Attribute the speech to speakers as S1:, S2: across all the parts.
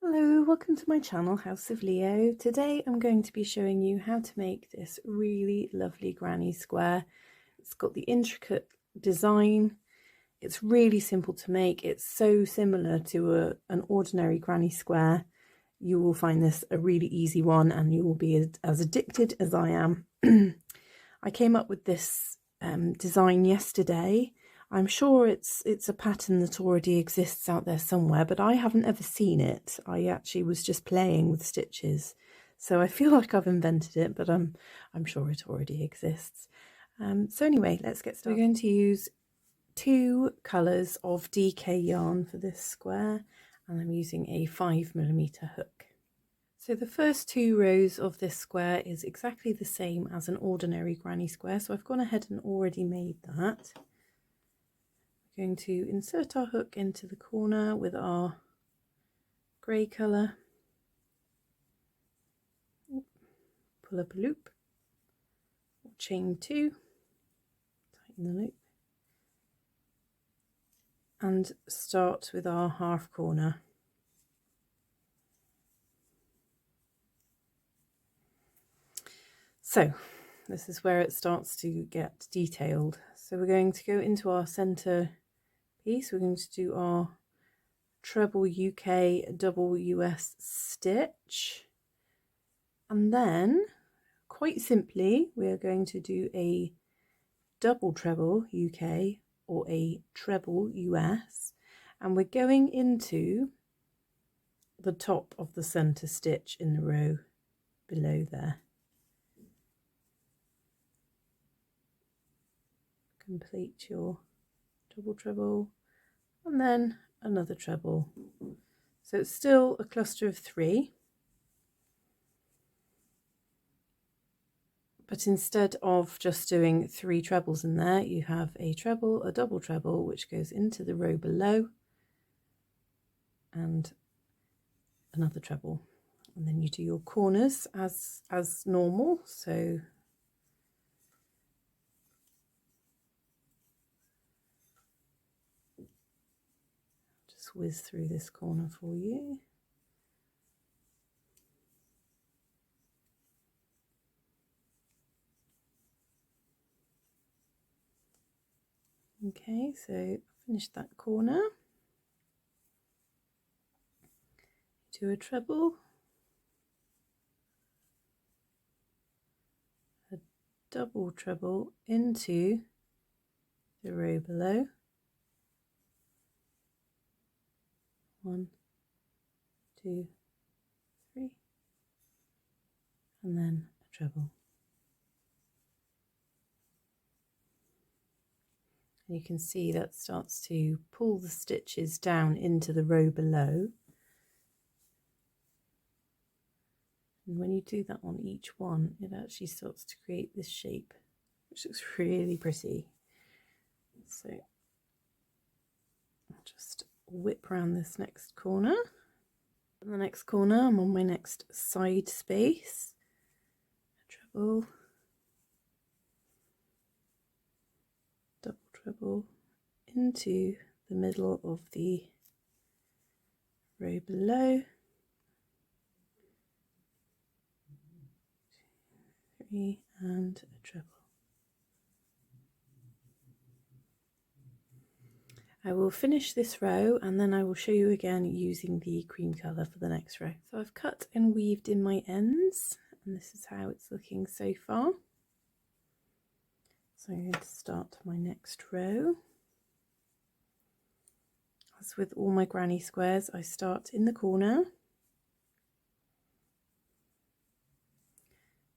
S1: Hello, welcome to my channel, House of Leo. Today I'm going to be showing you how to make this really lovely granny square. It's got the intricate design. It's really simple to make. It's so similar to an ordinary granny square. You will find this a really easy one and you will be as addicted as I am. I came up with this design yesterday. I'm sure it's a pattern that already exists out there somewhere, but I haven't ever seen it. I actually was just playing with stitches, so I feel like I've invented it, but I'm sure it already exists. So anyway, let's get started. We're going to use 2 colours of DK yarn for this square, and I'm using a 5mm hook. So the first 2 rows of this square is exactly the same as an ordinary granny square, so I've gone ahead and already made that. We're going to insert our hook into the corner with our grey colour, pull up a loop, chain 2, tighten the loop, and start with our half corner. So this is where it starts to get detailed. So we're going to go into our centre piece. We're going to do our treble UK double US stitch, and then quite simply we are going to do a double treble UK or a treble US, and we're going into the top of the center stitch in the row below there. Complete your double treble and then another treble, so it's still a cluster of 3, but instead of just doing 3 trebles in there, you have a treble, a double treble, which goes into the row below, and another treble, and then you do your corners as normal. So just whiz through this corner for you. Okay, so finished that corner. Do a treble, a double treble into the row below, 1, 2, 3, and then a treble. And you can see that starts to pull the stitches down into the row below. And when you do that on each one, it actually starts to create this shape, which looks really pretty. So I'll just whip around this next corner. In the next corner, I'm on my next side space. A treble, double treble into the middle of the row below. 3 and a treble. I will finish this row and then I will show you again using the cream colour for the next row. So I've cut and weaved in my ends, and this is how it's looking so far. So I'm going to start my next row. As with all my granny squares, I start in the corner.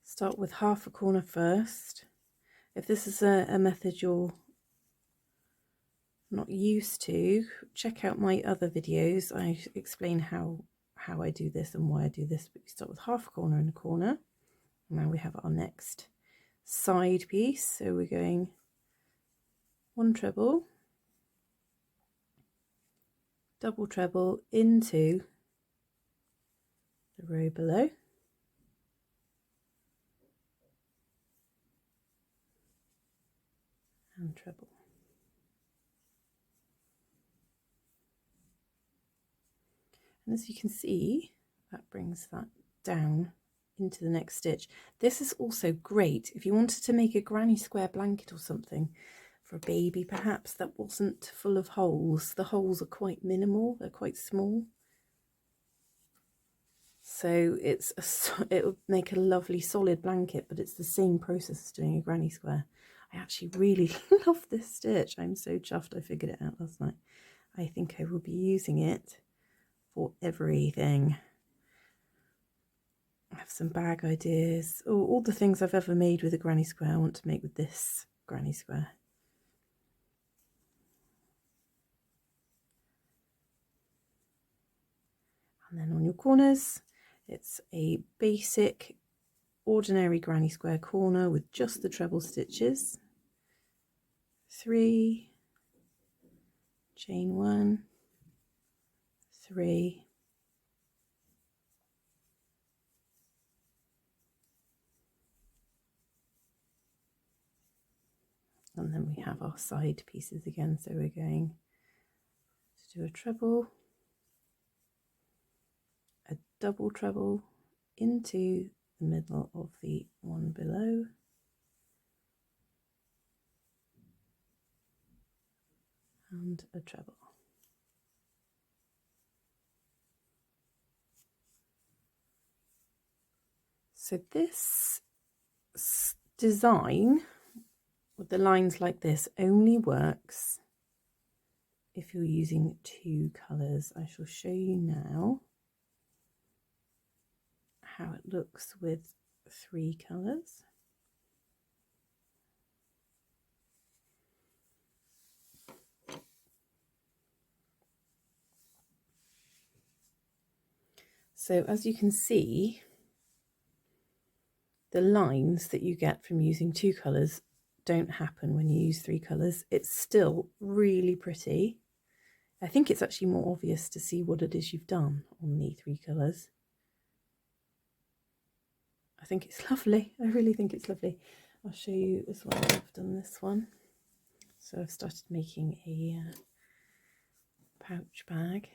S1: Start with half a corner first. If this is a method you're not used to, check out my other videos. I explain how I do this and why I do this. But you start with half a corner and a corner. And now we have our next side piece. So we're going 1 treble, double treble into the row below, and treble. And as you can see, that brings that down into the next stitch. This is also great if you wanted to make a granny square blanket or something for a baby perhaps that wasn't full of holes. The holes are quite minimal, they're quite small. So it would make a lovely solid blanket, but it's the same process as doing a granny square. I actually really love this stitch. I'm so chuffed I figured it out last night. I think I will be using it for everything. I have some bag ideas. Oh, all the things I've ever made with a granny square I want to make with this granny square. And then on your corners, it's a basic ordinary granny square corner with just the treble stitches. 3, chain 1, 3, and then we have our side pieces again, so we're going to do a treble, a double treble into the middle of the one below, and a treble. So this design with the lines like this only works if you're using 2 colours. I shall show you now how it looks with 3 colours. So as you can see, the lines that you get from using 2 colours don't happen when you use 3 colours. It's still really pretty. I think it's actually more obvious to see what it is you've done on the 3 colours. I think it's lovely. I really think it's lovely. I'll show you as well. I've done this one. So I've started making a pouch bag.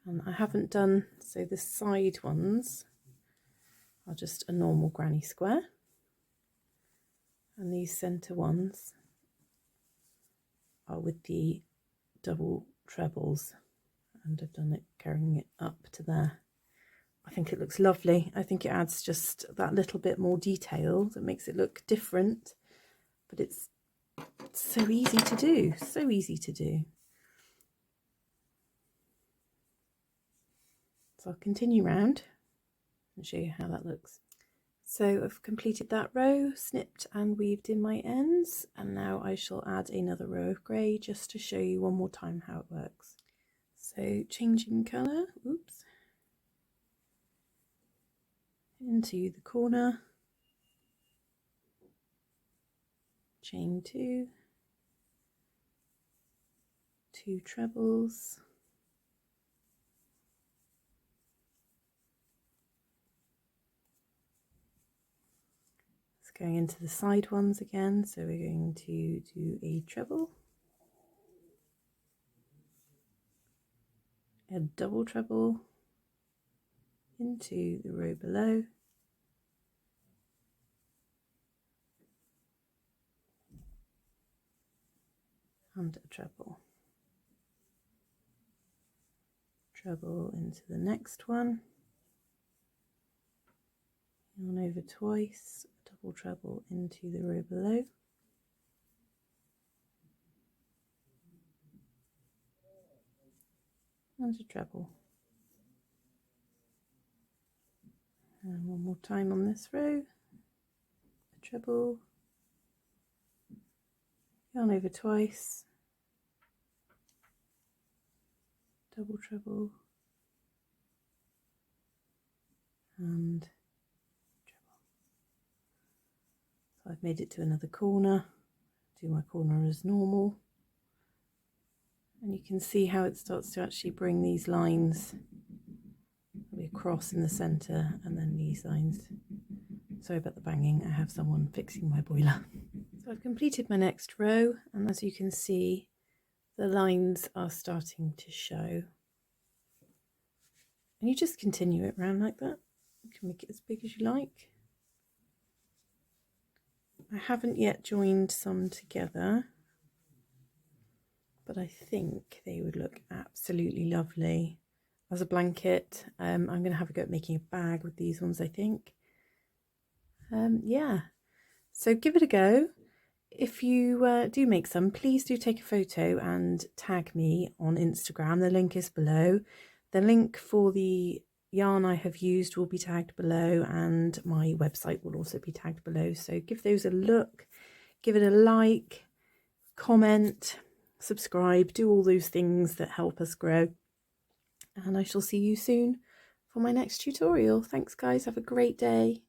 S1: And I haven't done, so the side ones are just a normal granny square. And these centre ones are with the double trebles. And I've done it carrying it up to there. I think it looks lovely. I think it adds just that little bit more detail that makes it look different. But it's so easy to do, so easy to do. So I'll continue round and show you how that looks. So I've completed that row, snipped and weaved in my ends, and now I shall add another row of grey just to show you one more time how it works. So changing colour, oops, into the corner, chain 2, 2 trebles, going into the side ones again, so we're going to do a treble, a double treble into the row below, and a treble, treble into the next one, yarn over twice, double treble into the row below, and a treble. And one more time on this row, a treble, yarn over twice, double treble, and treble. So I've made it to another corner, do my corner as normal, and you can see how it starts to actually bring these lines across in the centre, and then these lines. Sorry about the banging, I have someone fixing my boiler. So I've completed my next row, and as you can see, the lines are starting to show. And you just continue it around like that. You can make it as big as you like. I haven't yet joined some together, but I think they would look absolutely lovely as a blanket. I'm going to have a go at making a bag with these ones, I think. Yeah, so give it a go. If you do make some, please do take a photo and tag me on Instagram. The link is below. The link for the yarn I have used will be tagged below, and my website will also be tagged below. So give those a look, give it a like, comment, subscribe, do all those things that help us grow. And I shall see you soon for my next tutorial. Thanks guys, have a great day.